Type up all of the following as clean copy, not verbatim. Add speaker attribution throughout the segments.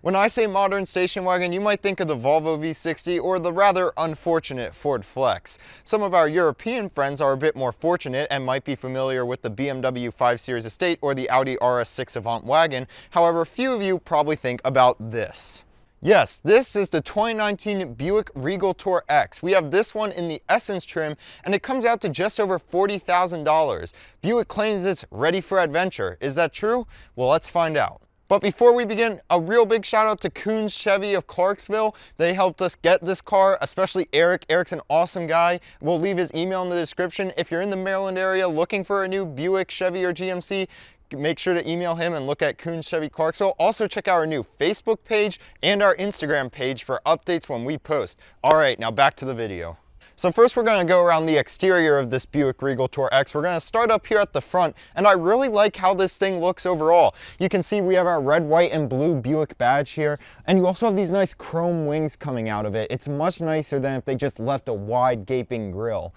Speaker 1: When I say modern station wagon, you might think of the Volvo V60 or the rather unfortunate Ford Flex. Some of our European friends are a bit more fortunate and might be familiar with the BMW 5 Series Estate or the Audi RS6 Avant wagon. However, few of you probably think about this. Yes, this is the 2019 Buick Regal TourX. We have this one in the Essence trim, and it comes out to just over $40,000. Buick claims it's ready for adventure. Is that true? Well, let's find out. But before we begin, a real big shout out to Coons Chevy of Clarksville. They helped us get this car, especially Eric. Eric's an awesome guy. We'll leave his email in the description. If you're in the Maryland area looking for a new Buick, Chevy, or GMC, make sure to email him and look at Coons Chevy Clarksville. Also check out our new Facebook page and our Instagram page for updates when we post. All right, now back to the video. So first we're going to go around the exterior of this Buick Regal TourX. We're going to start up here at the front, and I really like how this thing looks overall. You can see we have our red, white, and blue Buick badge here, and you also have these nice chrome wings coming out of it. It's much nicer than if they just left a wide gaping grille.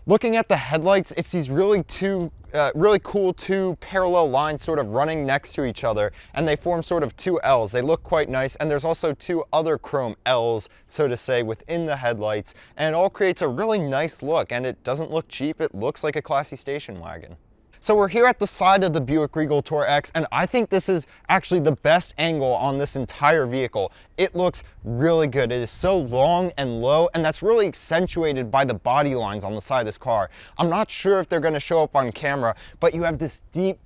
Speaker 1: Looking at the headlights, it's these really cool two parallel lines sort of running next to each other, and they form sort of two L's. They look quite nice, and there's also two other chrome L's, so to say, within the headlights, and it all creates a really nice look, and it doesn't look cheap. It looks like a classy station wagon. So we're here at the side of the Buick Regal TourX, and I think this is actually the best angle on this entire vehicle. It looks really good. It is so long and low, and that's really accentuated by the body lines on the side of this car. I'm not sure if they're going to show up on camera, but you have this deep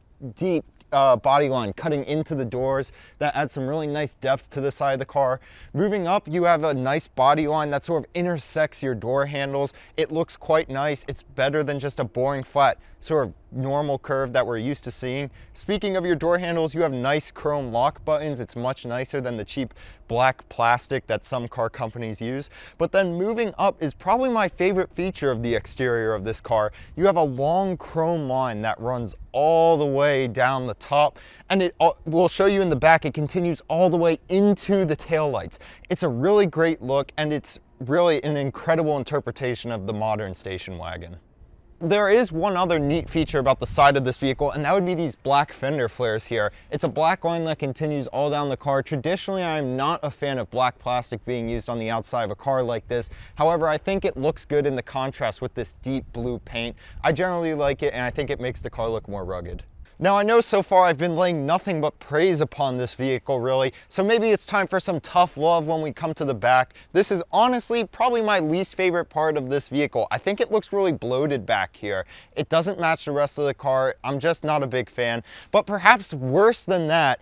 Speaker 1: body line cutting into the doors that adds some really nice depth to the side of the car. Moving up, you have a nice body line that sort of intersects your door handles. It looks quite nice. It's better than just a boring flat sort of normal curve that we're used to seeing. Speaking of your door handles, you have nice chrome lock buttons. It's much nicer than the cheap black plastic that some car companies use. But then moving up is probably my favorite feature of the exterior of this car. You have a long chrome line that runs all the way down the top, and it will show you in the back. It continues all the way into the taillights. It's a really great look, and it's really an incredible interpretation of the modern station wagon. There is one other neat feature about the side of this vehicle, and that would be these black fender flares here. It's a black line that continues all down the car. Traditionally, I'm not a fan of black plastic being used on the outside of a car like this. However, I think it looks good in the contrast with this deep blue paint. I generally like it, and I think it makes the car look more rugged. Now, I know so far I've been laying nothing but praise upon this vehicle, really, so maybe it's time for some tough love when we come to the back. This is honestly probably my least favorite part of this vehicle. I think it looks really bloated back here. It doesn't match the rest of the car. I'm just not a big fan. But perhaps worse than that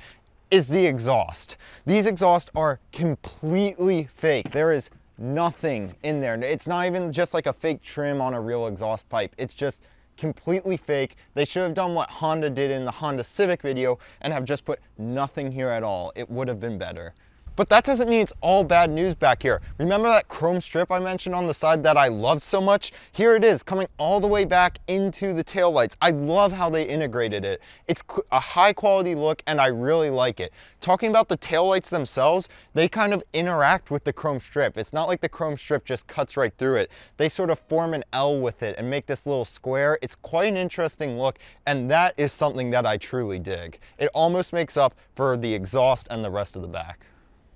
Speaker 1: is the exhaust. These exhausts are completely fake. There is nothing in there. It's not even just like a fake trim on a real exhaust pipe. It's just completely fake. They should have done what Honda did in the Honda Civic video and have just put nothing here at all. It would have been better. But that doesn't mean it's all bad news back here. Remember that chrome strip I mentioned on the side that I loved so much? Here it is, coming all the way back into the taillights. I love how they integrated it. It's a high quality look, and I really like it. Talking about the taillights themselves, they kind of interact with the chrome strip. It's not like the chrome strip just cuts right through it. They sort of form an L with it and make this little square. It's quite an interesting look, and that is something that I truly dig. It almost makes up for the exhaust and the rest of the back.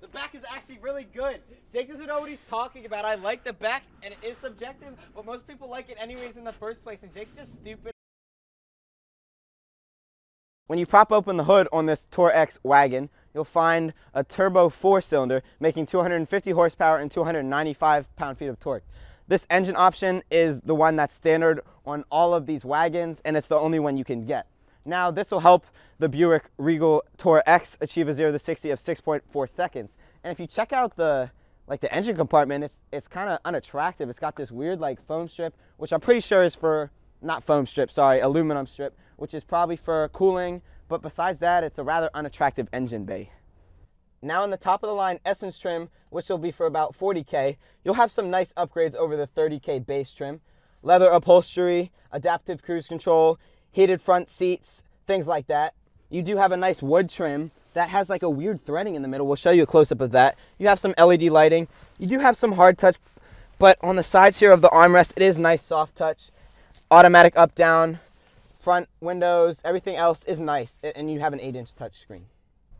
Speaker 2: The back is actually really good. Jake doesn't know what he's talking about. I like the back, and it is subjective, but most people like it anyways in the first place, and Jake's just stupid. When you pop open the hood on this TourX wagon, you'll find a turbo 4-cylinder making 250 horsepower and 295 pound-feet of torque. This engine option is the one that's standard on all of these wagons, and it's the only one you can get. Now, this will help the Buick Regal TourX achieve a 0 to 60 of 6.4 seconds. And if you check out the engine compartment, it's kind of unattractive. It's got this weird foam strip, which I'm pretty sure is for, not foam strip, sorry, aluminum strip, which is probably for cooling. But besides that, it's a rather unattractive engine bay. Now in the top of the line Essence trim, which will be for about $40K, you'll have some nice upgrades over the $30K base trim. Leather upholstery, adaptive cruise control, heated front seats, things like that. You do have a nice wood trim that has like a weird threading in the middle. We'll show you a close-up of that. You have some LED lighting. You do have some hard touch, but on the sides here of the armrest, it is nice soft touch. Automatic up-down, front windows, everything else is nice, and you have an 8-inch touch screen.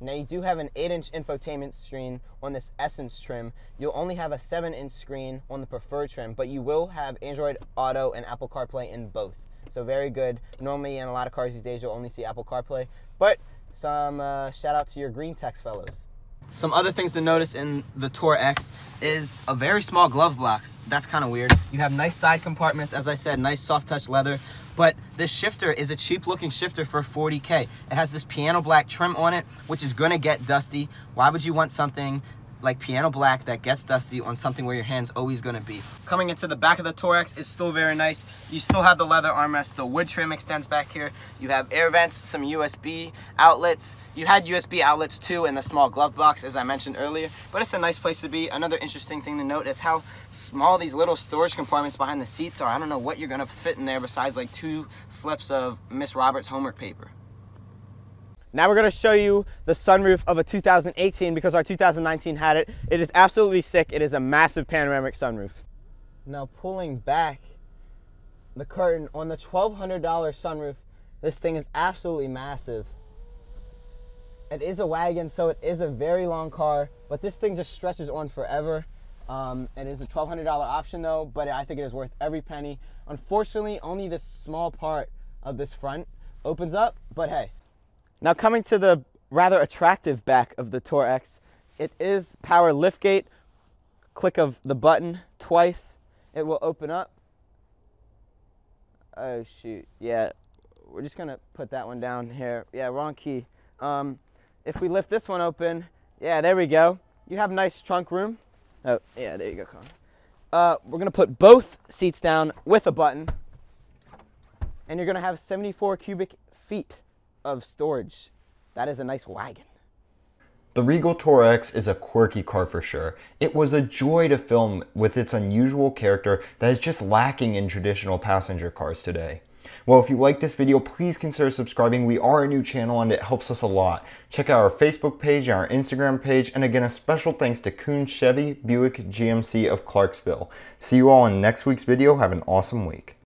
Speaker 2: Now you do have an 8-inch infotainment screen on this Essence trim. You'll only have a 7-inch screen on the Preferred trim, but you will have Android Auto and Apple CarPlay in both. So very good. Normally in a lot of cars these days you'll only see Apple CarPlay, but some shout out to your green text fellows. Some other things to notice in the TourX is a very small glove box. That's kind of weird. You have nice side compartments, as I said, nice soft touch leather, but this shifter is a cheap looking shifter for $40K. It has this piano black trim on it, which is gonna get dusty. Why would you want something like piano black that gets dusty on something where your hand's always gonna be? Coming into the back of the TourX is still very nice. You still have the leather armrest. The wood trim extends back here. You have air vents, some USB outlets. You had USB outlets too in the small glove box, as I mentioned earlier, but it's a nice place to be. Another interesting thing to note is how small these little storage compartments behind the seats are. I don't know what you're gonna fit in there besides like 2 slips of Miss Roberts homework paper. Now we're going to show you the sunroof of a 2018 because our 2019 had it. It is absolutely sick. It is a massive panoramic sunroof. Now pulling back the curtain on the $1,200 sunroof, this thing is absolutely massive. It is a wagon, so it is a very long car, but this thing just stretches on forever. It is a $1,200 option though, but I think it is worth every penny. Unfortunately, only this small part of this front opens up, but hey. Now coming to the rather attractive back of the TourX, it is power liftgate. Click of the button twice, it will open up. Oh shoot, yeah, we're just gonna put that one down here. Yeah, wrong key. If we lift this one open, yeah, there we go. You have nice trunk room. Oh, yeah, there you go, Colin. We're gonna put both seats down with a button, and you're gonna have 74 cubic feet of storage. That is a nice wagon.
Speaker 1: The Regal TourX is a quirky car for sure. It was a joy to film with its unusual character that is just lacking in traditional passenger cars today. Well, if you like this video, please consider subscribing. We are a new channel and it helps us a lot. Check out our Facebook page and our Instagram page. And again, a special thanks to Kuhn Chevy Buick GMC of Clarksville. See you all in next week's video. Have an awesome week.